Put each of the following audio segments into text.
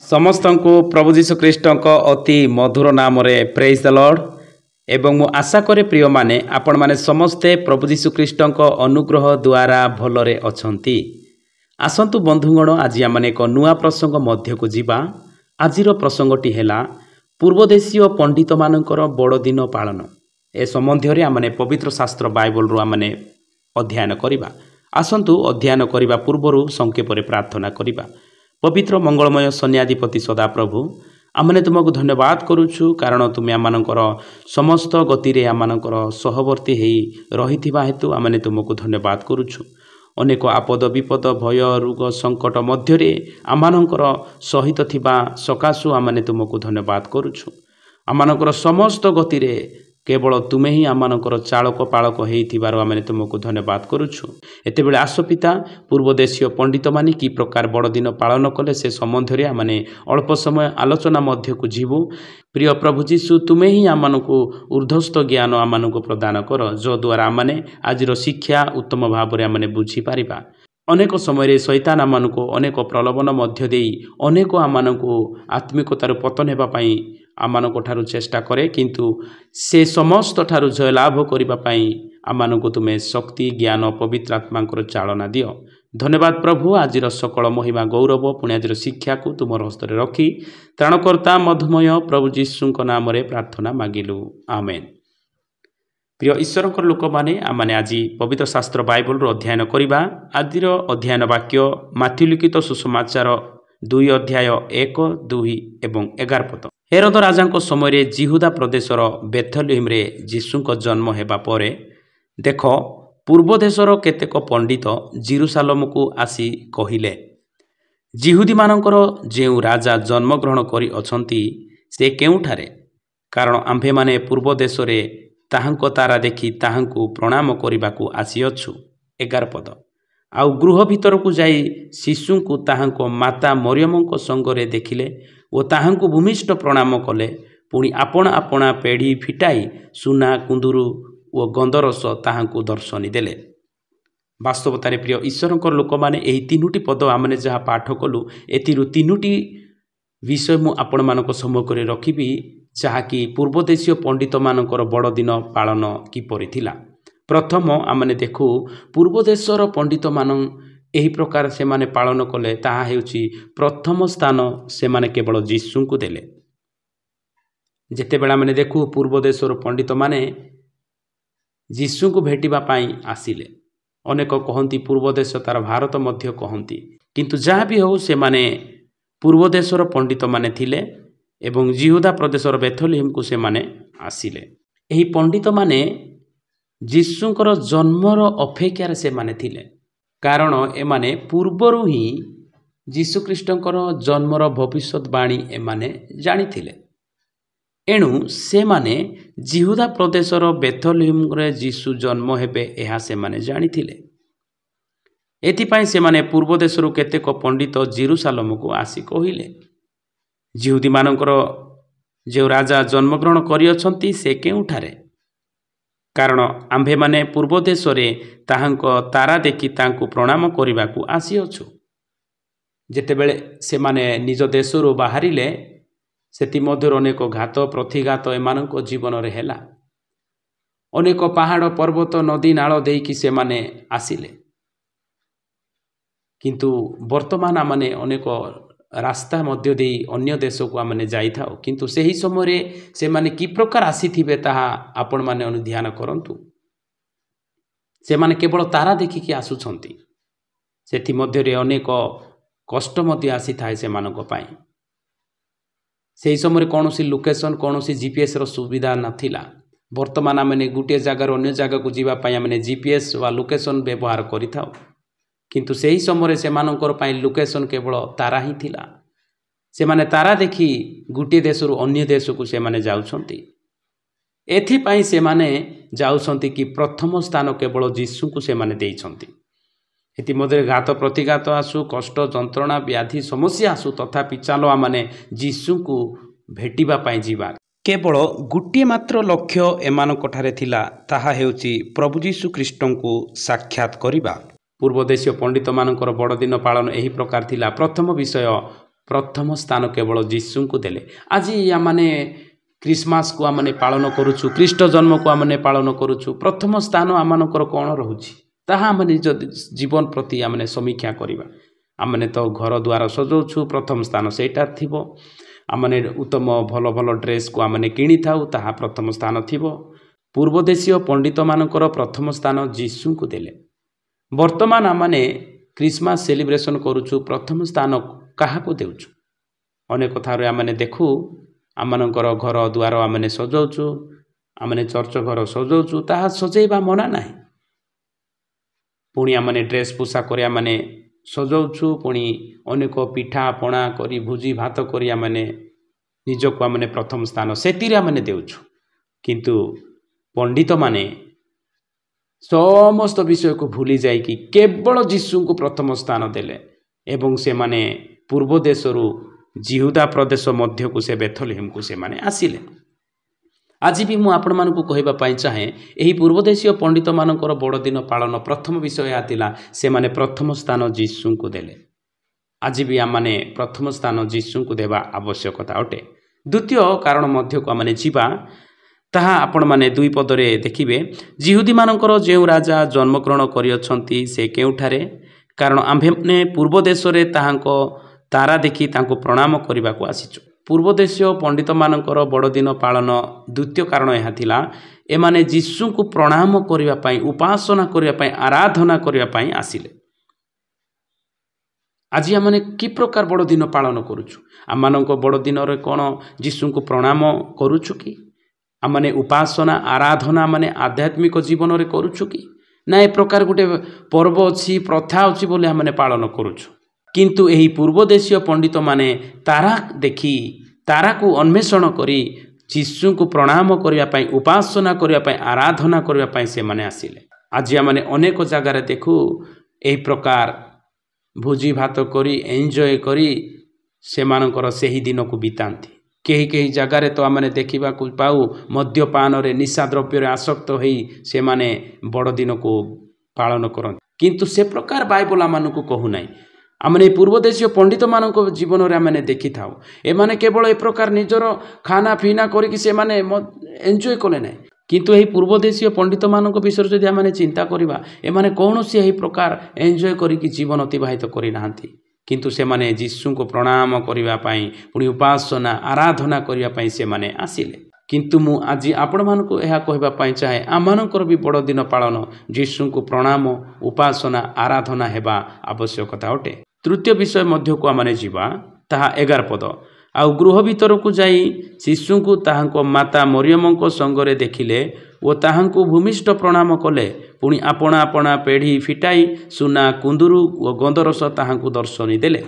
ସମସ୍ତଙ୍କୁ ପ୍ରଭୁ ଯୀଶୁ ଖ୍ରୀଷ୍ଟଙ୍କ ଅତି ମଧୁର ନାମରେ ପ୍ରେଜ୍ ଦ ଲର୍ଡ। ଏବଂ ମୁଁ ଆଶା କରେ ପ୍ରିୟମାନେ ଆପଣମାନେ ସମସ୍ତେ ପ୍ରଭୁ ଯୀଶୁ ଖ୍ରୀଷ୍ଟଙ୍କ ଅନୁଗ୍ରହ ଦ୍ୱାରା ଭଲରେ ଅଛନ୍ତି। ଆସନ୍ତୁ ବନ୍ଧୁଗଣ, ଆଜି ଆମେ ଏକ ନୂଆ ପ୍ରସଙ୍ଗ ମଧ୍ୟକୁ ଯିବା। ଆଜିର ପ୍ରସଙ୍ଗଟି ହେଲା ପୂର୍ବଦେଶୀୟ ପଣ୍ଡିତମାନଙ୍କର ବଡ଼ଦିନ ପାଳନ। ଏ ସମ୍ବନ୍ଧରେ ଆମେ ପବିତ୍ର ଶାସ୍ତ୍ର ବାଇବଲରୁ ଆମେ ଅଧ୍ୟୟନ କରିବା। ଆସନ୍ତୁ ଅଧ୍ୟୟନ କରିବା ପୂର୍ବରୁ ସଂକ୍ଷେପରେ ପ୍ରାର୍ଥନା କରିବା। ପବିତ୍ର ମଙ୍ଗଳମୟ ସନ୍ନ୍ୟାଧିପତି ସଦାପ୍ରଭୁ, ଆମେ ତୁମକୁ ଧନ୍ୟବାଦ କରୁଛୁ, କାରଣ ତୁମେ ଆମମାନଙ୍କର ସମସ୍ତ ଗତିରେ ଆମମାନଙ୍କର ସହବର୍ତ୍ତୀ ହୋଇ ରହିଥିବା ହେତୁ ଆମେ ତୁମକୁ ଧନ୍ୟବାଦ କରୁଛୁ। ଅନେକ ଆପଦ ବିପଦ ଭୟ ରୋଗ ସଙ୍କଟ ମଧ୍ୟରେ ଆମମାନଙ୍କର ସହିତ ଥିବା ସକାଶୁ ଆମେ ତୁମକୁ ଧନ୍ୟବାଦ କରୁଛୁ। ଆମମାନଙ୍କର ସମସ୍ତ ଗତିରେ କେବଳ ତୁମେ ହିଁ ଆମମାନଙ୍କର ଚାଳକ ପାଳକ ହୋଇଥିବାରୁ ଆମେ ତୁମକୁ ଧନ୍ୟବାଦ କରୁଛୁ। ଏତେବେଳେ ଆସ ପିତା, ପୂର୍ବଦେଶୀୟ ପଣ୍ଡିତମାନେ କି ପ୍ରକାର ବଡ଼ଦିନ ପାଳନ କଲେ ସେ ସମ୍ବନ୍ଧରେ ଆମେ ଅଳ୍ପ ସମୟ ଆଲୋଚନା ମଧ୍ୟକୁ ଯିବୁ। ପ୍ରିୟ ପ୍ରଭୁ ଯୀଶୁ, ତୁମେ ହିଁ ଆମମାନଙ୍କୁ ଊର୍ଦ୍ଧ୍ୱସ୍ଥ ଜ୍ଞାନ ଆମମାନଙ୍କୁ ପ୍ରଦାନ କର, ଯଦ୍ୱାରା ଆମେ ଆଜିର ଶିକ୍ଷା ଉତ୍ତମ ଭାବରେ ଆମେ ବୁଝିପାରିବା। ଅନେକ ସମୟରେ ଶୈତାନ ଆମମାନଙ୍କୁ ଅନେକ ପ୍ରଲୋଭନ ମଧ୍ୟ ଦେଇ ଅନେକ ଆମମାନଙ୍କୁ ଆତ୍ମିକତାରୁ ପତନ ହେବା ପାଇଁ ଆମମାନଙ୍କ ଠାରୁ ଚେଷ୍ଟା କରେ, କିନ୍ତୁ ସେ ସମସ୍ତ ଠାରୁ ଜୟଲାଭ କରିବା ପାଇଁ ଆମମାନଙ୍କୁ ତୁମେ ଶକ୍ତି ଜ୍ଞାନ ପବିତ୍ର ଆତ୍ମାଙ୍କର ଚାଳନା ଦିଅ। ଧନ୍ୟବାଦ ପ୍ରଭୁ। ଆଜିର ସକଳ ମହିମା ଗୌରବ ପୁଣି ଆଜିର ଶିକ୍ଷାକୁ ତୁମର ହସ୍ତରେ ରଖି ତ୍ରାଣକର୍ତ୍ତା ମଧୁମୟ ପ୍ରଭୁ ଯୀଶୁଙ୍କ ନାମରେ ପ୍ରାର୍ଥନା ମାଗିଲୁ, ଆମେନ୍। ପ୍ରିୟ ଈଶ୍ୱରଙ୍କର ଲୋକମାନେ, ଆମେ ଆଜି ପବିତ୍ର ଶାସ୍ତ୍ର ବାଇବଲରୁ ଅଧ୍ୟୟନ କରିବା। ଆଜିର ଅଧ୍ୟୟନ ବାକ୍ୟ ମାଥ୍ୟୁ ଲିଖିତ ସୁସମାଚାର 2 ଅଧ୍ୟାୟ 1, 2 ଏବଂ 11 ପଦ। ହେରୋଦ ରାଜାଙ୍କ ସମୟରେ ଜିହୁଦା ପ୍ରଦେଶର ବେଥଲେହେମରେ ଯୀଶୁଙ୍କ ଜନ୍ମ ହେବା ପରେ ଦେଖ, ପୂର୍ବ ଦେଶର କେତେକ ପଣ୍ଡିତ ଜେରୁସାଲେମକୁ ଆସି କହିଲେ, ଯିହୁଦୀମାନଙ୍କର ଯେଉଁ ରାଜା ଜନ୍ମଗ୍ରହଣ କରିଅଛନ୍ତି ସେ କେଉଁଠାରେ? କାରଣ ଆମ୍ଭେମାନେ ପୂର୍ବ ଦେଶରେ ତାହାଙ୍କ ତାରା ଦେଖି ତାହାଙ୍କୁ ପ୍ରଣାମ କରିବାକୁ ଆସିଅଛୁ। 11 ପଦ। ଆଉ ଗୃହ ଭିତରକୁ ଯାଇ ଶିଶୁଙ୍କୁ ତାହାଙ୍କ ମାତା ମରିୟମଙ୍କ ସଙ୍ଗରେ ଦେଖିଲେ ଓ ତାହାଙ୍କୁ ଭୂମିଷ୍ଠ ପ୍ରଣାମ କଲେ। ପୁଣି ଆପଣା ଆପଣା ପେଢ଼ି ଫିଟାଇ ସୁନା କୁନ୍ଦୁରୁ ଓ ଗନ୍ଧରସ ତାହାଙ୍କୁ ଦର୍ଶନୀ ଦେଲେ। ବାସ୍ତବତାରେ ପ୍ରିୟ ଈଶ୍ୱରଙ୍କର ଲୋକମାନେ, ଏହି 3ଟି ପଦ ଆମେ ଯାହା ପାଠ କଲୁ, ଏଥିରୁ 3ଟି ବିଷୟ ମୁଁ ଆପଣମାନଙ୍କ ସମ୍ମୁଖରେ ରଖିବି, ଯାହାକି ପୂର୍ବଦେଶୀୟ ପଣ୍ଡିତମାନଙ୍କର ବଡ଼ଦିନ ପାଳନ କିପରି ଥିଲା। ପ୍ରଥମ ଆମେ ଦେଖୁ, ପୂର୍ବଦେଶର ପଣ୍ଡିତମାନ ଏହି ପ୍ରକାର ସେମାନେ ପାଳନ କଲେ। ତାହା ହେଉଛି, ପ୍ରଥମ ସ୍ଥାନ ସେମାନେ କେବଳ ଯୀଶୁଙ୍କୁ ଦେଲେ। ଯେତେବେଳେ ଆମେ ଦେଖୁ ପୂର୍ବଦେଶର ପଣ୍ଡିତମାନେ ଯୀଶୁଙ୍କୁ ଭେଟିବା ପାଇଁ ଆସିଲେ, ଅନେକ କହନ୍ତି ପୂର୍ବଦେଶ ତାର ଭାରତ ମଧ୍ୟ କହନ୍ତି, କିନ୍ତୁ ଯାହା ବି ହେଉ ସେମାନେ ପୂର୍ବଦେଶର ପଣ୍ଡିତମାନେ ଥିଲେ ଏବଂ ଜିହୁଦା ପ୍ରଦେଶର ବେଥଲେହେମକୁ ସେମାନେ ଆସିଲେ। ଏହି ପଣ୍ଡିତମାନେ ଯୀଶୁଙ୍କର ଜନ୍ମର ଅପେକ୍ଷାରେ ସେମାନେ ଥିଲେ, କାରଣ ଏମାନେ ପୂର୍ବରୁ ହିଁ ଯୀଶୁଖ୍ରୀଷ୍ଟଙ୍କର ଜନ୍ମର ଭବିଷ୍ୟତବାଣୀ ଏମାନେ ଜାଣିଥିଲେ। ଏଣୁ ସେମାନେ ଜିହୁଦା ପ୍ରଦେଶର ବେଥଲେହେମରେ ଯୀଶୁ ଜନ୍ମ ହେବେ ଏହା ସେମାନେ ଜାଣିଥିଲେ। ଏଥିପାଇଁ ସେମାନେ ପୂର୍ବଦେଶରୁ କେତେକ ପଣ୍ଡିତ ଜେରୁସାଲେମକୁ ଆସି କହିଲେ, ଯିହୁଦୀମାନଙ୍କର ଯେଉଁ ରାଜା ଜନ୍ମଗ୍ରହଣ କରିଅଛନ୍ତି ସେ କେଉଁଠାରେ? କାରଣ ଆମ୍ଭେମାନେ ପୂର୍ବଦେଶରେ ତାହାଙ୍କ ତାରା ଦେଖି ତାଙ୍କୁ ପ୍ରଣାମ କରିବାକୁ ଆସିଅଛୁ। ଯେତେବେଳେ ସେମାନେ ନିଜ ଦେଶରୁ ବାହାରିଲେ, ସେଥିମଧ୍ୟରୁ ଅନେକ ଘାତ ପ୍ରତିଘାତ ଏମାନଙ୍କ ଜୀବନରେ ହେଲା। ଅନେକ ପାହାଡ଼ ପର୍ବତ ନଦୀ ନାଳ ଦେଇକି ସେମାନେ ଆସିଲେ, କିନ୍ତୁ ବର୍ତ୍ତମାନ ଆମେ ଅନେକ ରାସ୍ତା ମଧ୍ୟ ଦେଇ ଅନ୍ୟ ଦେଶକୁ ଆମେ ଯାଇଥାଉ। କିନ୍ତୁ ସେହି ସମୟରେ ସେମାନେ କି ପ୍ରକାର ଆସିଥିବେ ତାହା ଆପଣମାନେ ଅନୁଧ୍ୟାନ କରନ୍ତୁ। ସେମାନେ କେବଳ ତାରା ଦେଖିକି ଆସୁଛନ୍ତି, ସେଥିମଧ୍ୟରେ ଅନେକ କଷ୍ଟ ମଧ୍ୟ ଆସିଥାଏ ସେମାନଙ୍କ ପାଇଁ। ସେହି ସମୟରେ କୌଣସି ଲୋକେସନ୍, କୌଣସି GPSର ସୁବିଧା ନଥିଲା। ବର୍ତ୍ତମାନ ଆମେ ଗୋଟିଏ ଜାଗାରୁ ଅନ୍ୟ ଜାଗାକୁ ଯିବା ପାଇଁ ଆମେ GPS ବା ଲୋକେସନ୍ ବ୍ୟବହାର କରିଥାଉ, କିନ୍ତୁ ସେହି ସମୟରେ ସେମାନଙ୍କର ପାଇଁ ଲୋକେସନ୍ କେବଳ ତାରା ହିଁ ଥିଲା। ସେମାନେ ତାରା ଦେଖି ଗୋଟିଏ ଦେଶରୁ ଅନ୍ୟ ଦେଶକୁ ସେମାନେ ଯାଉଛନ୍ତି। ଏଥିପାଇଁ ସେମାନେ ଯାଉଛନ୍ତି କି ପ୍ରଥମ ସ୍ଥାନ କେବଳ ଯୀଶୁଙ୍କୁ ସେମାନେ ଦେଇଛନ୍ତି। ଏଥିମଧ୍ୟରେ ଘାତ ପ୍ରତିଘାତ ଆସୁ, କଷ୍ଟ ଯନ୍ତ୍ରଣା ବ୍ୟାଧି ସମସ୍ୟା ଆସୁ, ତଥାପି ଚାଲ ଆମେ ଯୀଶୁଙ୍କୁ ଭେଟିବା ପାଇଁ ଯିବା। କେବଳ ଗୋଟିଏ ମାତ୍ର ଲକ୍ଷ୍ୟ ଏମାନଙ୍କଠାରେ ଥିଲା, ତାହା ହେଉଛି ପ୍ରଭୁ ଯୀଶୁ ଖ୍ରୀଷ୍ଟଙ୍କୁ ସାକ୍ଷାତ କରିବା। ପୂର୍ବଦେଶୀୟ ପଣ୍ଡିତମାନଙ୍କର ବଡ଼ଦିନ ପାଳନ ଏହି ପ୍ରକାର ଥିଲା। ପ୍ରଥମ ବିଷୟ, प्रथम स्थान केवल जीशु को देले। आज आमने क्रिसमस को आमने पालन करूछु, ख्रीष्ट जन्म को आमने पालन करूछु, प्रथम स्थान आमनकर कौन रहुछि ताहा आम निज जीवन प्रति आमने समीक्षा करिबा। आमने तो घर द्वार सजाउछु, प्रथम स्थान सेटा थिबो। आमने उत्तम भल भल ड्रेस को आमने किणी थाउ, ताहा प्रथम स्थान थिबो। पूर्वदेशीय पंडित मानकर प्रथम स्थान जीशु को देले। वर्तमान आमने क्रिसमस सेलिब्रेशन करूछु, प्रथम स्थान काहा को देउछु। अनेक थारे आमने देखु आमनकर घर द्वार आमने सजाउछु, आमने चर्च घर सजाउछु, ताहा सजेइबा मना नाही। पुणी आमने ड्रेस पोशाक करी आमने सजाउछु, पुणी अनेक पिठा पणा करी भोजी भात करी आमने निजको आमने प्रथम स्थान सेतिरे आमने देउछु। किंतु पंडित माने समस्त विषय को भूली जाई कि केवल जीशु को प्रथम स्थान देले एवं से माने पूर्व देशरू जिहुदा प्रदेश मध्य को से बेथलेहेम को से माने आसिले। आज भी मु आपण मानकु कहबा पई चाहे एही पूर्वदेशीय पंडित मानकर बड़ दिन पालन प्रथम विषय आतिला से माने प्रथम स्थान जीशु को देले। आज भी आम माने प्रथम स्थान जीशु को देवा आवश्यकता अटे। द्वितीय कारण मध्य को आमने जीवा ताहा आपण माने दुई पदरे देखिबे। जिहुदी मानकर जेउ राजा जन्मग्रहण करियछंती से केउठारे, कारण आम्भे पूर्व देश रे ताहांको तारा देखि तांको प्रणाम करने को आसीचु। पूर्वदेशीय पंडित मानकर बड़ दिन पालन द्वितीय कारण यह थिला, एमाने जीशु को प्रणाम करने पाई, उपासना करने पाई, आराधना करने पाई आसिले। आज आमने कि प्रकार बड़ दिन पालन करूछु। आम मानक बड़ दिन रे कोन जीशु को प्रणाम करूछु कि आमने उपासना आराधना माने आध्यात्मिक जीवन रे करूछु कि ना ए प्रकार गोटे पर्व अछि, प्रथा अछि बोले आमने पालन करूछु। किंतु एही पूर्वदेशीय पंडित माने तारा देखी तारा को अन्वेषण करी जीशु को प्रणाम करने पाई, उपासना करने पाई, आराधना करने पाई से माने आसिले। आज आमने अनेक जगार देखु एही प्रकार भोजी भात करी एंजॉय करी से मानकर सेही दिन को बितांती। कहीं कहीं जगार तो आमने देखा पाऊ मद्यपान रे निशा द्रव्य आसक्त होई से माने बड़ दिन को पालन करते, किंतु से प्रकार बाइबल आम को कहू नहीं। आमने पूर्वदेशीय पंडित मान जीवन में आमने देखि थाउ एमाने केवल ए प्रकार निजर खाना पीना करिकि से माने एंजॉय कले ना, किंतु यही पूर्वदेशीय पंडित मान विषय जदि आमने चिंता करिबा एमाने कौनसी यही प्रकार एंजॉय करिकि जीवन अतिबाहित करि नाहांती, किंतु से माने जीशु को प्रणाम करिबा पाई, पुणी उपासना आराधना करिबा पाई से माने आसिले। किंतु मु आज आपण मानकु एहा कहबा पाई चाहे आमानकर भी बड़ दिन पालन जीशु को प्रणाम उपासना आराधना हेबा आवश्यकता अटे। तृतीय विषय मध्य को आमने जीवा ताहा 11 पद। आउ गृह भीतर को जाई शिशु को ताहांको माता मरियमको संगरे देखिले ओ ताहांको भूमिष्ठ प्रणाम कले, पुणी आपणा आपणा पेढ़ी फिटाई सुना कुंदुरु ओ गंधरस ताहांको दर्शनी देले।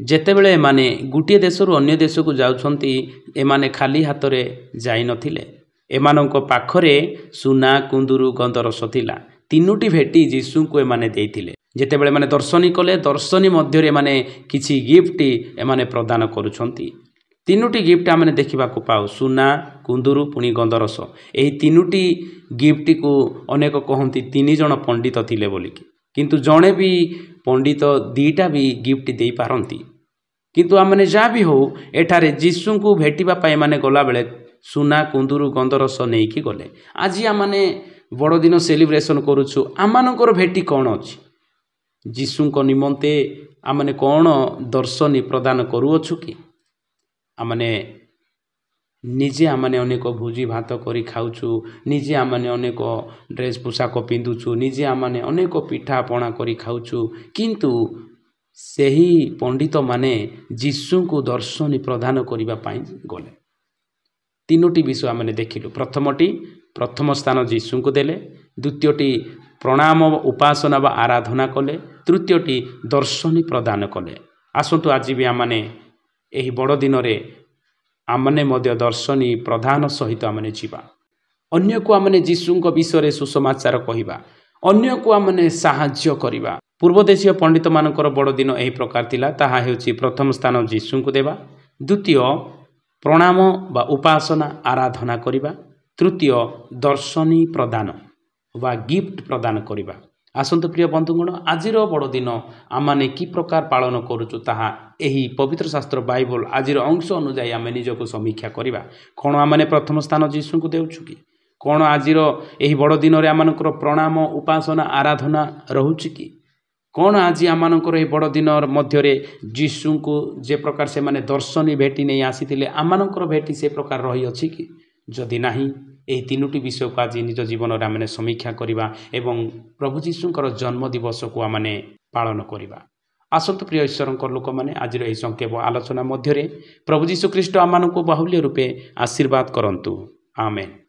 जेतेबेले माने गुटिए देशरू अन्य देश को जाउछंती एमाने खाली हाथ रे जाई नथिले, एमानंको पाखरे सुना कुंदुरु गंधरस थिला। तीनोटी भेटी जीशु को एमाने देइथिले। जेतेबेले माने दर्शनी कले दर्शनी मध्य माने किछि गिफ्ट एमाने प्रदान करूछंती। तीनोटी गिफ्ट आमने देखा पाऊ सुना कुंदुरु पुणी गंधरस। यही तीनोटी गिफ्ट को अनेक कहती 3 जन पंडित थिले बोलिकी, किंतु जड़े भी पंडित 2टा भी गिफ्ट दे पारती। किंतु आमने जहाँ भी हो एठारे जीशु को भेटिबा पाई माने गला बेले सुना कुंदुरु गंधरस नहीं कि गले। आज आमने बड़ दिन सेलिब्रेशन करूछु, आमानकर भेटी कौन अछि? जीशु को निमंते आमने कौन दर्शनी प्रदान करूअछु कि? आमने निजे आमने अनेक भोजी भात करी खाऊछु, निजे आमने अनेक ड्रेस पोशाक पिंधुछु, निजे आमने अनेक पिठा पणा करी खाऊछु, किंतु सेही पंडित माने जीशु को दर्शनी प्रदान करिबा पाई गले। तीनोटी विषय आमने देखिलु। प्रथमटी प्रथम स्थान जीशु को देले, द्वितीयटी प्रणाम उपासना व आराधना कले, तृतीयटी दर्शनी प्रदान कले। आसंतु आज भी आमने एही बड़ दिन रे आमने मध्य दर्शनी प्रधान सहित आमने जीवा। अन्य को आमने जीशु विषय सुसमाचार कहिबा, अन्य को आमने साहाय्य करिबा। पूर्वदेशीय पंडित मानकर बड़ दिन एही प्रकार थिला, ताहा हेउची प्रथम स्थान जीशु को देवा, द्वितीय प्रणाम बा उपासना आराधना करिबा, तृतीय दर्शनी प्रदान बा गिफ्ट प्रदान करिबा। ଆସନ୍ତୁ ପ୍ରିୟ ବନ୍ଧୁଗଣ, ଆଜିର ବଡ଼ଦିନ ଆମମାନେ କି ପ୍ରକାର ପାଳନ କରୁଛୁ ତାହା ଏହି ପବିତ୍ର ଶାସ୍ତ୍ର ବାଇବଲ ଆଜିର ଅଂଶ ଅନୁଯାୟୀ ଆମେ ନିଜକୁ ସମୀକ୍ଷା କରିବା। କ'ଣ ଆମମାନେ ପ୍ରଥମ ସ୍ଥାନ ଯୀଶୁଙ୍କୁ ଦେଉଛୁ କି? କ'ଣ ଆଜିର ଏହି ବଡ଼ ଦିନରେ ଆମମାନଙ୍କର ପ୍ରଣାମ, ଉପାସନା, ଆରାଧନା ରହୁଛି କି? କ'ଣ ଆଜି ଆମମାନଙ୍କର ଏହି ବଡ଼ ଦିନ ମଧ୍ୟରେ ଯୀଶୁଙ୍କୁ ଯେ ପ୍ରକାର ସେମାନେ ଦର୍ଶନୀ ଭେଟି ନେଇ ଆସିଥିଲେ ଆମମାନଙ୍କର ଭେଟି ସେ ପ୍ରକାର ରହିଅଛି କି? ଯଦି ନାହିଁ, ଏହି ତିନୋଟି ବିଷୟକୁ ଆଜି ନିଜ ଜୀବନରେ ଆମେ ସମୀକ୍ଷା କରିବା ଏବଂ ପ୍ରଭୁ ଯୀଶୁଙ୍କର ଜନ୍ମ ଦିବସକୁ ଆମେ ପାଳନ କରିବା। ଆସନ୍ତୁ ପ୍ରିୟ ଈଶ୍ୱରଙ୍କର ଲୋକମାନେ, ଆଜିର ଏହି ସଂକ୍ଷେପ ଆଲୋଚନା ମଧ୍ୟରେ ପ୍ରଭୁ ଯୀଶୁ ଖ୍ରୀଷ୍ଟ ଆମମାନଙ୍କୁ ବାହୁଲ୍ୟ ରୂପେ ଆଶୀର୍ବାଦ କରନ୍ତୁ। ଆମେନ୍।